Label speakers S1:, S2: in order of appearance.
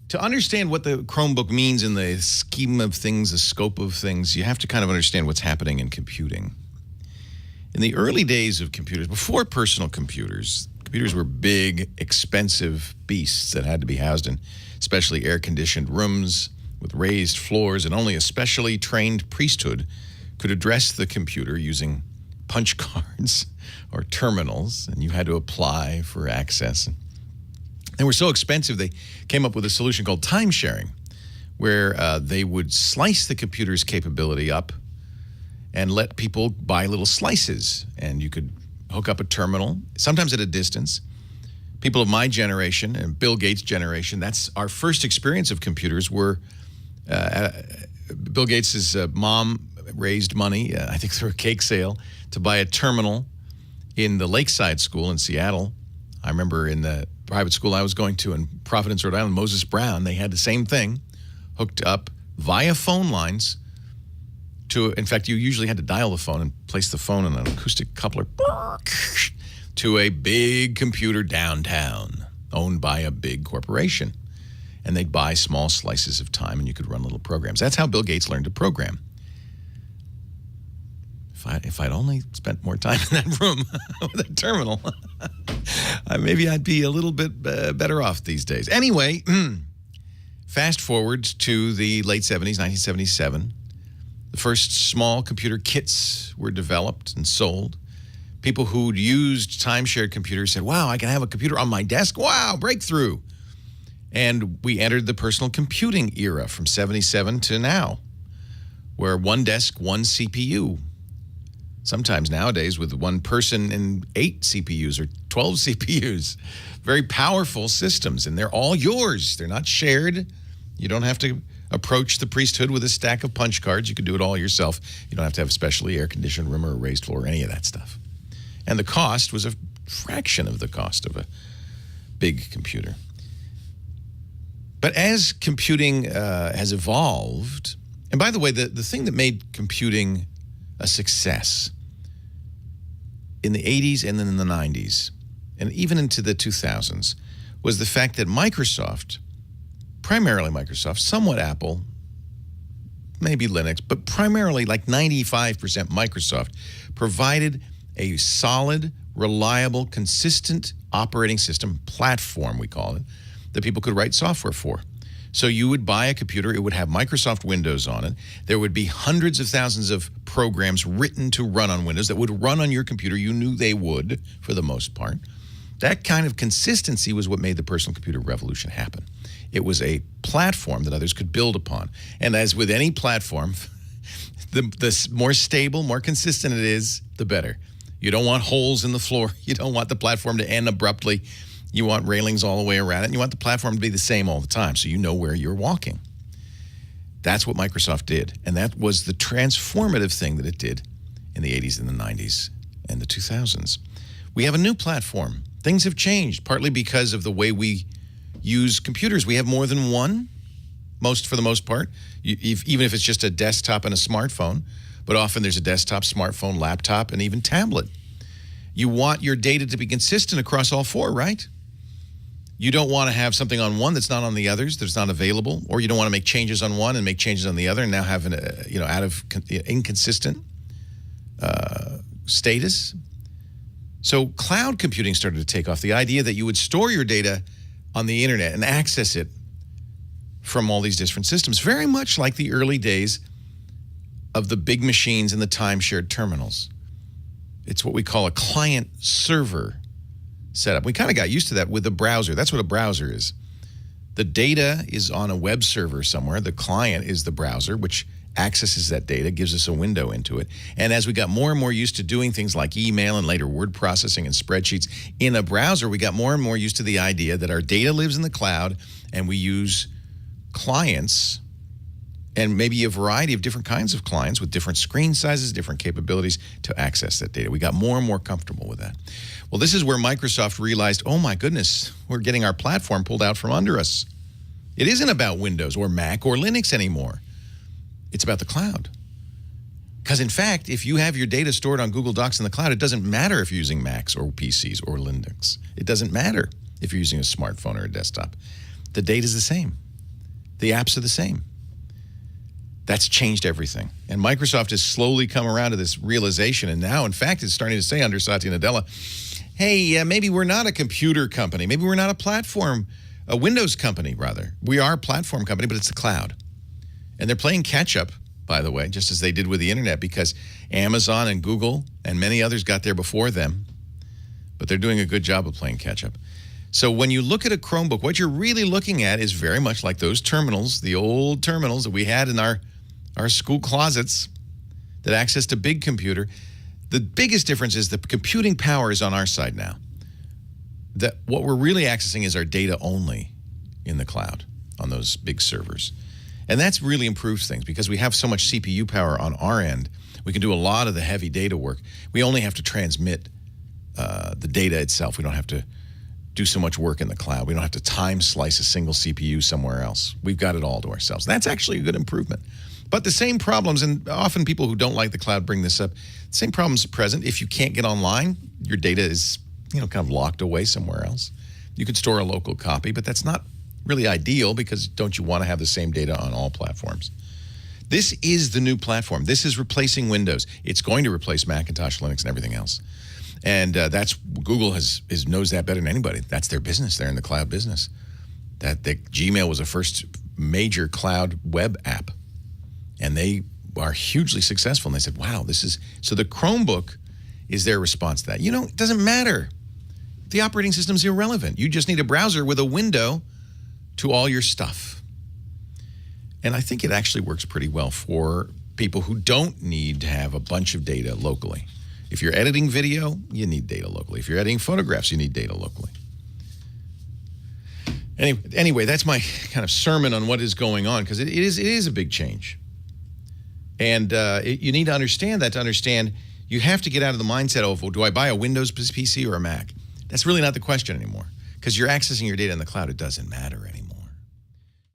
S1: to understand what the Chromebook means in the scheme of things, the scope of things, you have to kind of understand what's happening in computing. In the early days of computers, before personal computers, computers were big, expensive beasts that had to be housed in specially air-conditioned rooms with raised floors, and only a specially trained priesthood could address the computer using punch cards or terminals, and you had to apply for access. They were so expensive, they came up with a solution called time sharing, where they would slice the computer's capability up and let people buy little slices. And you could hook up a terminal, sometimes at a distance. People of my generation and Bill Gates' generation, that's our first experience of computers. Were Bill Gates' mom raised money, I think through a cake sale, to buy a terminal in the Lakeside School in Seattle. I remember in the private school I was going to in Providence, Rhode Island, Moses Brown, they had the same thing hooked up via phone lines to, in fact, you usually had to dial the phone and place the phone on an acoustic coupler to a big computer downtown owned by a big corporation. And they'd buy small slices of time and you could run little programs. That's how Bill Gates learned to program. If I'd only spent more time in that room with a terminal, maybe I'd be a little bit better off these days. Anyway, fast forward to the late 70s, 1977. The first small computer kits were developed and sold. People who'd used time-shared computers said, wow, I can have a computer on my desk. Wow, breakthrough. And we entered the personal computing era from 77 to now, where one desk, one CPU. Sometimes nowadays with one person and 8 CPUs or 12 CPUs. Very powerful systems, and they're all yours. They're not shared. You don't have to approach the priesthood with a stack of punch cards. You can do it all yourself. You don't have to have a specially air-conditioned room or a raised floor or any of that stuff. And the cost was a fraction of the cost of a big computer. But as computing has evolved, and by the way, the thing that made computing a success in the 80s and then in the 90s, and even into the 2000s, was the fact that Microsoft, primarily Microsoft, somewhat Apple, maybe Linux, but primarily like 95% Microsoft, provided a solid, reliable, consistent operating system platform, we call it, that people could write software for. So you would buy a computer, it would have Microsoft Windows on it. There would be hundreds of thousands of programs written to run on Windows that would run on your computer. You knew they would, for the most part. That kind of consistency was what made the personal computer revolution happen. It was a platform that others could build upon. And as with any platform, the more stable, more consistent it is, the better. You don't want holes in the floor. You don't want the platform to end abruptly. You want railings all the way around it, and you want the platform to be the same all the time, so you know where you're walking. That's what Microsoft did, and that was the transformative thing that it did in the 80s and the 90s and the 2000s. We have a new platform. Things have changed, partly because of the way we use computers. We have more than one, for the most part, even if it's just a desktop and a smartphone, but often there's a desktop, smartphone, laptop, and even tablet. You want your data to be consistent across all four, right? You don't want to have something on one that's not on the others, that's not available, or you don't want to make changes on one and make changes on the other and now have an inconsistent status. So cloud computing started to take off. The idea that you would store your data on the internet and access it from all these different systems, very much like the early days of the big machines and the time-shared terminals. It's what we call a client-server setup. We kind of got used to that with the browser. That's what a browser is. The data is on a web server somewhere. The client is the browser, which accesses that data, gives us a window into it. And as we got more and more used to doing things like email and later word processing and spreadsheets in a browser, we got more and more used to the idea that our data lives in the cloud and we use clients and maybe a variety of different kinds of clients with different screen sizes, different capabilities to access that data. We got more and more comfortable with that. Well, this is where Microsoft realized, oh my goodness, we're getting our platform pulled out from under us. It isn't about Windows or Mac or Linux anymore. It's about the cloud. Because in fact, if you have your data stored on Google Docs in the cloud, it doesn't matter if you're using Macs or PCs or Linux. It doesn't matter if you're using a smartphone or a desktop. The data is the same. The apps are the same. That's changed everything. And Microsoft has slowly come around to this realization. And now, in fact, it's starting to say under Satya Nadella, hey, maybe we're not a computer company. Maybe we're not a platform, a Windows company, rather. We are a platform company, but it's the cloud. And they're playing catch up, by the way, just as they did with the internet, because Amazon and Google and many others got there before them. But they're doing a good job of playing catch up. So when you look at a Chromebook, what you're really looking at is very much like those terminals, the old terminals that we had in our school closets that accessed a big computer. The biggest difference is the computing power is on our side now. That what we're really accessing is our data only in the cloud on those big servers. And that's really improved things because we have so much CPU power on our end. We can do a lot of the heavy data work. We only have to transmit the data itself. We don't have to do so much work in the cloud. We don't have to time slice a single CPU somewhere else. We've got it all to ourselves. That's actually a good improvement. But the same problems, and often people who don't like the cloud bring this up, the same problems are present. If you can't get online, your data is, kind of locked away somewhere else. You could store a local copy, but that's not really ideal because don't you want to have the same data on all platforms? This is the new platform. This is replacing Windows. It's going to replace Macintosh, Linux, and everything else. And that's Google knows that better than anybody. That's their business. They're in the cloud business. That Gmail was the first major cloud web app. And they are hugely successful. And they said, wow, so the Chromebook is their response to that. It doesn't matter. The operating system's irrelevant. You just need a browser with a window to all your stuff. And I think it actually works pretty well for people who don't need to have a bunch of data locally. If you're editing video, you need data locally. If you're editing photographs, you need data locally. Anyway, that's my kind of sermon on what is going on, because it is a big change. And you need to understand that to understand you have to get out of the mindset of, well, do I buy a Windows PC or a Mac? That's really not the question anymore, because you're accessing your data in the cloud. It doesn't matter anymore.